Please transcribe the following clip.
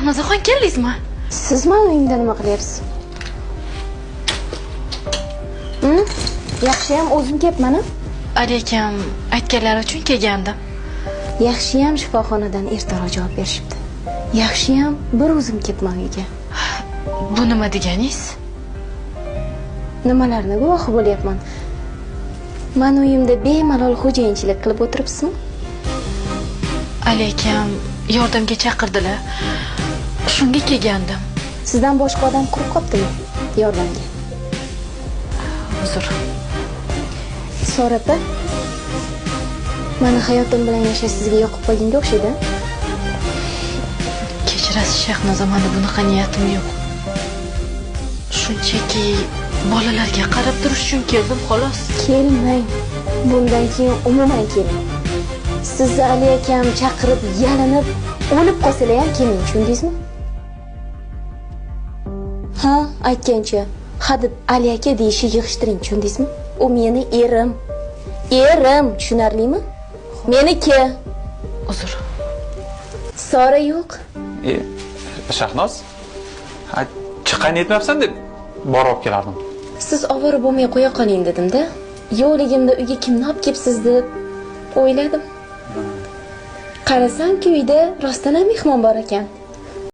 Nazaxon keldingizmi? Sizmi uyimda nima qilyapsiz? Yaxshiyam o'zim kelibman. Ali akam aytganlari uchun kelgandim. Yaxshiyam shifoxonadan ertaroq javob berishibdi. Yaxshiyam bir o'zim kelibman uyga. Bu nima deganingiz? Nimalarni guvohi bo'lyapman? Men uyimda bemalol xo'jayinchilik qilib o'tiribsizmi? Ali akam yordamga chaqirdilar. Shunga kelgandim. Sizdan boshqa odam qurib qoptimi yordamga? Uzr. Sora opa, meni hayotim bilan yashash sizga yoqib qolganga o'xshaydi. Kechirasiz Shahnoza, menda bunaqa niyatim yo'q. Shunchaki bolalarga qarab turish uchun keldim xolos. Kelmang. Bundan keyin umuman keling. Sizni Ali akam chaqirib, yalinib, o'lib qolsalar ham keling, tushundingizmi? Ha, aytgancha, hadeb Ali aka deyishni yig'ishtiring, tushundingizmi? U meni erim. Erim, tushunarlimi? Meniki. Uzr. Sora yo'q. Shahnoz, chiqqan etmabsan deb borib kelardim. Siz ovora bo'lmay qo'ya qoling dedim-da. Yo'ligimda uyga kimni olib kelibsiz deb o'yladim. Qarasam-ki uyda rostdan ham mehmon bor ekan.